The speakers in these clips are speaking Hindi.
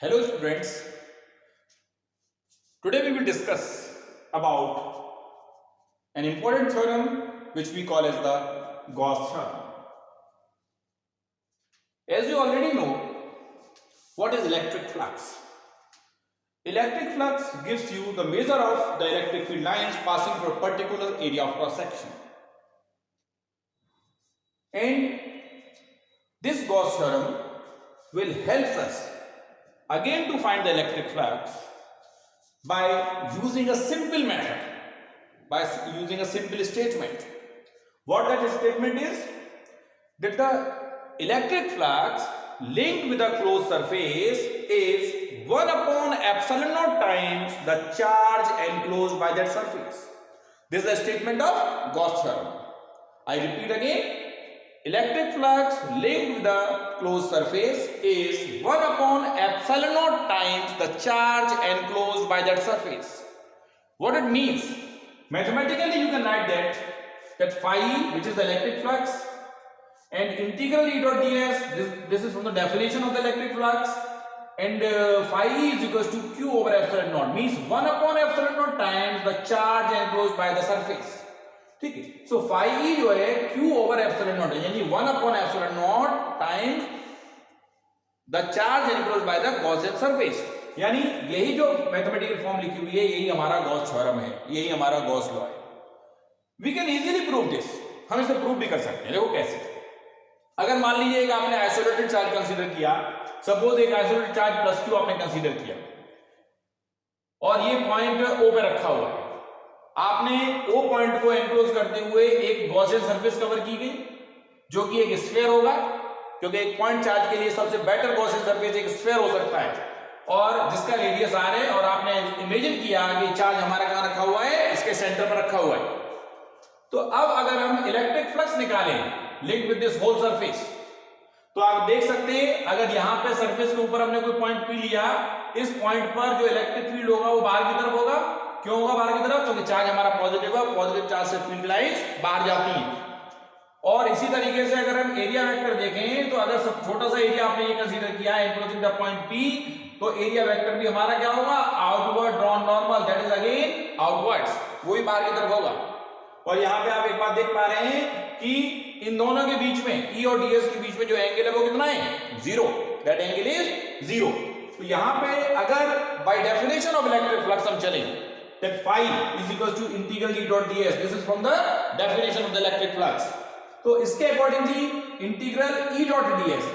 Hello students, today we will discuss about an important theorem which we call as the Gauss theorem. As you already know, what is electric flux? Electric flux gives you the measure of the electric field lines passing through a particular area of cross section. And this Gauss theorem will help us again to find the electric flux by using a simple method, by using a simple statement. What that statement is? That the electric flux linked with a closed surface is 1 upon epsilon naught times the charge enclosed by that surface. This is a statement of Gauss theorem. I repeat again. Electric flux linked with the closed surface is 1 upon epsilon naught times the charge enclosed by that surface. What it means? Mathematically you can write that phi E, which is the electric flux, and integral E dot ds, this is from the definition of the electric flux, and phi E is equals to q over epsilon naught, means 1 upon epsilon naught times the charge enclosed by the surface. ठीक है, सो फाई ई जो है q ओवर एप्सिलॉन नॉट है, यानी 1 upon epsilon not times the charge enclosed by the Gaussian surface. यानी यही जो मैथमेटिकल फॉर्म लिखी हुई है यही हमारा गॉस थ्योरम है, यही हमारा गॉस लॉ है. We can easily prove this. हम इसे प्रूव भी कर सकते हैं. देखो कैसे. अगर मान लीजिए कि आपने आइसोलेटेड चार्ज कंसीडर किया, सपोज एक आइसोलेटेड चार्ज प्लस q आपने कंसीडर किया और ये पॉइंट O पे रखा हुआ है. आपने O पॉइंट को एनक्लोज करते हुए एक गॉसियन सरफेस कवर की गई जो कि एक स्फीयर होगा, क्योंकि एक पॉइंट चार्ज के लिए सबसे बेटर गॉसियन सरफेस एक स्फीयर हो सकता है और जिसका रेडियस r है, और आपने इमेजिन किया कि चार्ज हमारा कहां रखा हुआ है, इसके सेंटर पर रखा हुआ है. तो अब अगर हम इलेक्ट्रिक फ्लक्स निकालें link with this whole surface, तो आप देख सकते हैं अगर यहां पे सरफेस के ऊपर हमने कोई पॉइंट P लिया, इस पॉइंट पर जो इलेक्ट्रिक फील्ड होगा वो बाहर की तरफ होगा. क्यों होगा बाहर की तरफ? क्योंकि चार्ज हमारा पॉजिटिव है, पॉजिटिव चार्ज से फील्ड लाइंस बाहर जाती हैं. और इसी तरीके से अगर हम एरिया वेक्टर देखें तो अगर सब छोटा सा एरिया आपने ये कंसीडर किया है एनक्लोजिंग द पॉइंट P, तो एरिया वेक्टर भी हमारा क्या होगा? Outward drawn normal, that is again outwards, वो भी बाहर की तरफ होगा. और यहां पे आप एक बात देख पा रहे हैं कि इन दोनों के बीच में E और ds के बीच में जो एंगल है वो कितना है? 0. That angle is 0. तो यहां पे अगर by definition of electric flux हम चलें, that phi is equals to integral E dot ds. This is from the definition of the electric flux. तो इसके accordingly integral E dot ds,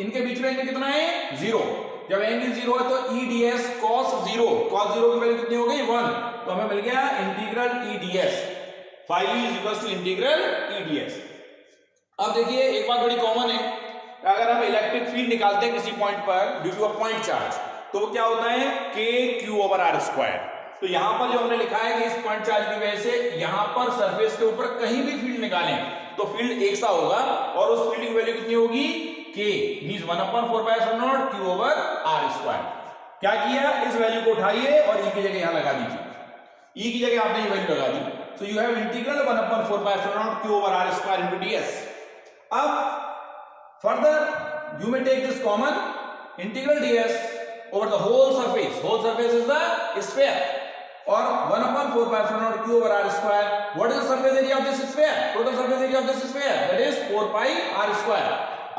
इनके बीच में एंगल कितना है? 0. जब एंगल 0 है तो E ds cos 0, cos 0 की वैल्यू कितनी हो गई? 1. तो हमें मिल गया integral E ds. phi is equals to integral E ds. अब देखिए एक बात बड़ी कॉमन है, अगर हम इलेक्ट्रिक फील्ड निकालते हैं किसी पॉइंट पर due to a point charge, तो वो क्या होता है? k q over r square. तो यहां पर जो हमने लिखा है कि इस पॉइंट चार्ज की वजह से यहां पर सरफेस के ऊपर कहीं भी फील्ड निकालें तो फील्ड एक सा होगा और उस फील्ड की वैल्यू कितनी होगी? k means 1 upon 4 pi epsilon naught q over r square. क्या किया? इस वैल्यू को उठाइए और e की जगह यहां लगा दीजिए. e की जगह आपने ये वैल्यू लगा दी. So you have integral 1 upon 4 pi epsilon naught q over r square into ds. अब further you may take this common, integral ds over the whole surface. Whole surface is the sphere. और 1 upon 4 pi epsilon naught q over r square. What is the surface area of this sphere? Total surface area of this sphere, that is 4 pi r square.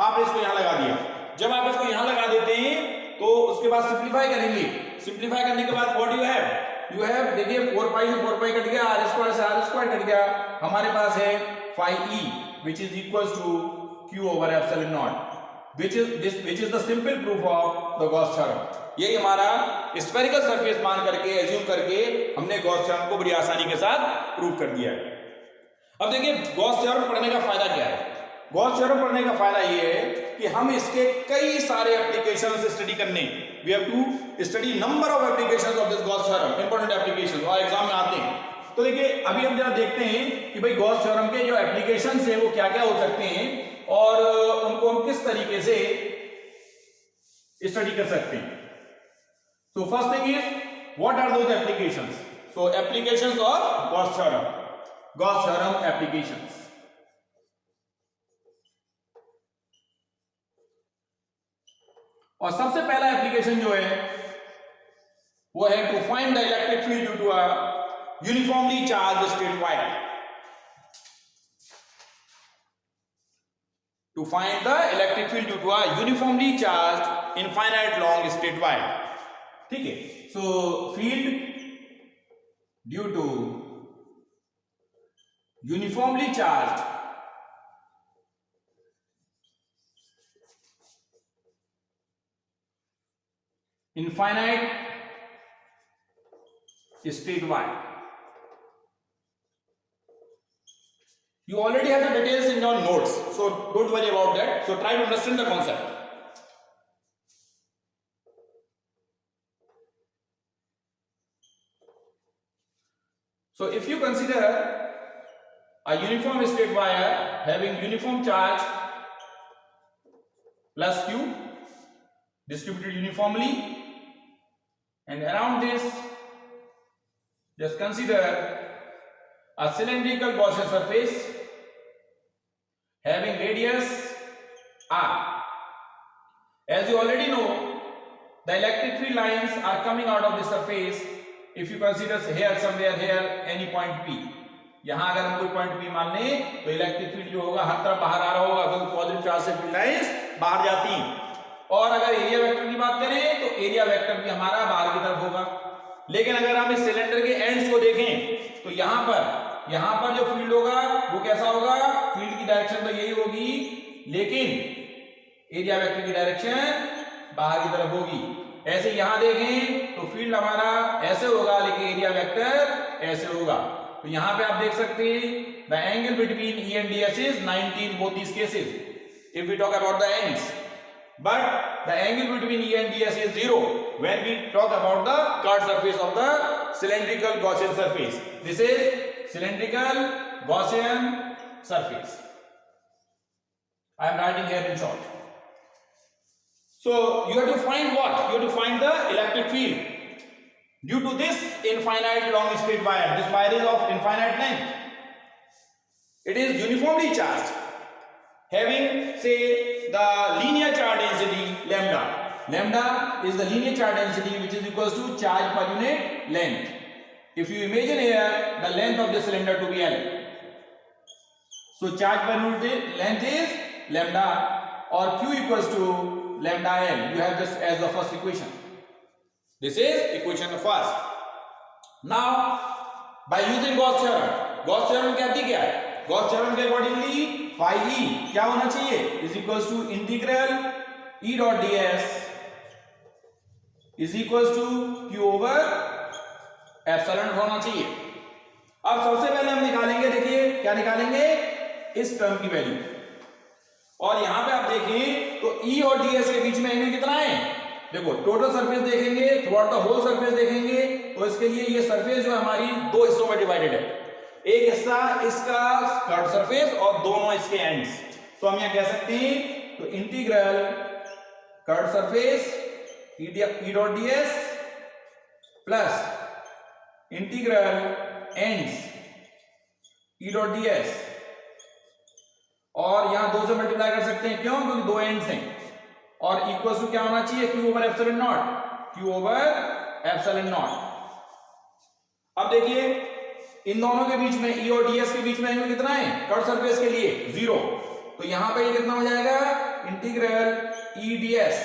आपने इसको यहां लगा दिया. जब आप इसको यहां लगा देते हैं तो उसके बाद सिंपलीफाई करेंगे. सिंपलीफाई करने के बाद व्हाट यू हैव, देखिए 4 pi से 4 pi कट गया, r स्क्वायर से r स्क्वायर कट गया. हमारे पास है phi e which is equals to q over epsilon naught, which is the simple proof of the Gauss theorem. यही हमारा स्फेरिकल सरफेस मान करके एज्यूम करके हमने गॉस थ्योरम को बड़ी आसानी के साथ प्रूव कर दिया है. अब देखिए गॉस थ्योरम पढ़ने का फायदा क्या है? गॉस थ्योरम पढ़ने का फायदा ये है कि हम इसके कई सारे एप्लीकेशंस स्टडी करने, we have to study number of applications of this Gauss theorem, important applications, और एग्जाम में आते हैं. तो देखिए अभी हम जरा देखते हैं कि भाई गॉस थ्योरम के जो एप्लीकेशंस हैं वो क्या क्या हो सकते हैं और उनको हम किस तरीके से स्टडी कर सकते हैं. So first thing is, what are those applications? So applications of Gauss theorem. Gauss theorem applications. और सबसे पहला एप्लीकेशन जो है वो है to find the electric field due to a uniformly charged straight wire. To find the electric field due to a uniformly charged infinite long straight wire. ठीक है. So field due to uniformly charged infinite straight wire. You already have the details in your notes, so don't worry about that. So try to understand the concept. So if you consider a uniform straight wire having uniform charge plus Q distributed uniformly, and around this just consider a cylindrical Gaussian surface having radius r. As you already know, the electric field lines are coming out of the surface. If you consider here somewhere here any point P, यहां अगर हम कोई पॉइंट P मान लें तो इलेक्ट्रिक फील्ड जो होगा हर तरफ बाहर आ रहा होगा, क्योंकि पॉजिटिव चार्ज से फील्ड लाइंस बाहर जाती हैं. और अगर एरिया वेक्टर की बात करें तो एरिया वेक्टर भी हमारा बाहर की तरफ होगा. लेकिन अगर हम इस सिलेंडर के एंड्स को देखें तो यहां पर जो फील्ड होगा वो कैसा होगा, फील्ड की डायरेक्शन तो यही होगी, लेकिन एरिया वेक्टर की डायरेक्शन बाहर की तरफ होगी. ऐसे यहां देखें तो फील्ड हमारा ऐसे होगा, लेकिन एरिया वेक्टर ऐसे होगा. तो यहां पे आप देख सकते हैं the angle between E and DS is 90 in both these cases if we talk about the ends, but the angle between E and DS is 0 when we talk about the curved surface of the cylindrical Gaussian surface. This is cylindrical Gaussian surface. I am writing here in short. So you have to find what? You have to find the electric field due to this infinite long straight wire. This wire is of infinite length. It is uniformly charged, having say the linear charge density lambda. Lambda is the linear charge density which is equals to charge per unit length. If you imagine here the length of the cylinder to be L, so charge per unit length is lambda, or Q equals to lambda L. You have this as the first equation. This is equation first. Now by using Gauss theorem कहती क्या है? Gauss theorem के accordingly phi E क्या होना चाहिए? Is equals to integral E dot ds is equals to Q over epsilon होना चाहिए. अब सबसे पहले हम निकालेंगे, देखिए क्या निकालेंगे, इस टर्म की वैल्यू. और यहां पे आप देखें तो E और ds के बीच में एंगल कितना है. देखो टोटल सरफेस देखेंगे, थ्रू द होल सरफेस देखेंगे, तो इसके लिए ये सरफेस जो हमारी दो हिस्सों में डिवाइडेड है. एक हिस्सा इसका कर्व सरफेस और दोनों इसके एंड्स. तो हम यहां कह सकते हैं तो integral curve surface E dot ds plus integral ends E dot ds, और यहां 2 से मल्टीप्लाई कर सकते हैं. क्यों? क्योंकि दो एंड्स हैं. और इक्वल टू क्या होना चाहिए, Q over epsilon not. Q over epsilon naught. अब देखिए इन दोनों के बीच में E और ds के बीच में एंगल कितना है कर्व सरफेस के लिए 0. तो यहां पे ये कितना हो जाएगा, इंटीग्रल E ds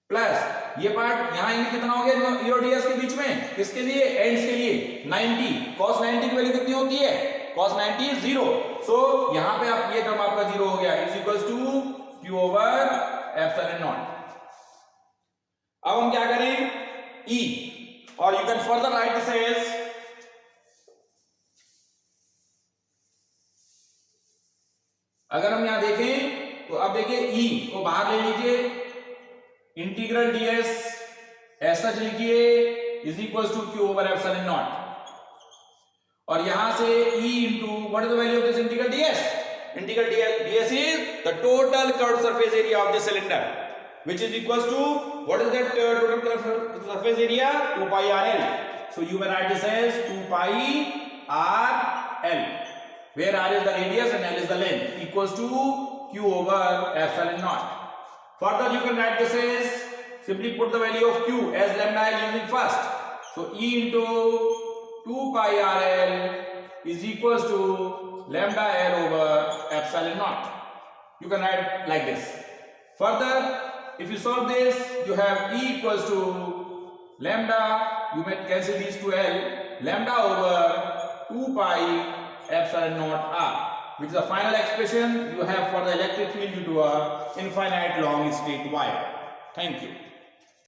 प्लस ये पार्ट यहां एंगल कितना हो गया E और ds के बीच में, किसके लिए, एंड्स के लिए 90. cos 90 की वैल्यू कितनी होती है, cos 90 is 0. सो यहां पे आप ये टर्म आपका 0 हो गया, is equals to Q over epsilon naught. अब हम क्या करें, E, और you can further write this as अगर हम यहां देखें तो अब देखिए E को बाहर ले लीजिए, इंटीग्रल ds ऐसा लिखिए is equals to Q over epsilon naught. और यहां से E into what is the value of this integral ds. Integral ds is the total curved surface area of the cylinder, which is equals to what is that total curved surface area, 2 pi rl. So you may write this as 2 pi rl, where r is the radius and l is the length, equals to Q over epsilon naught. Further, you can write this as, simply put the value of Q as lambda L using first. So E into 2 pi RL is equals to lambda L over epsilon naught. You can write like this. Further, if you solve this, you have E equals to lambda, you may cancel these to L, lambda over 2 pi epsilon naught R, which is the final expression you have for the electric field due to a infinite long straight wire. Thank you.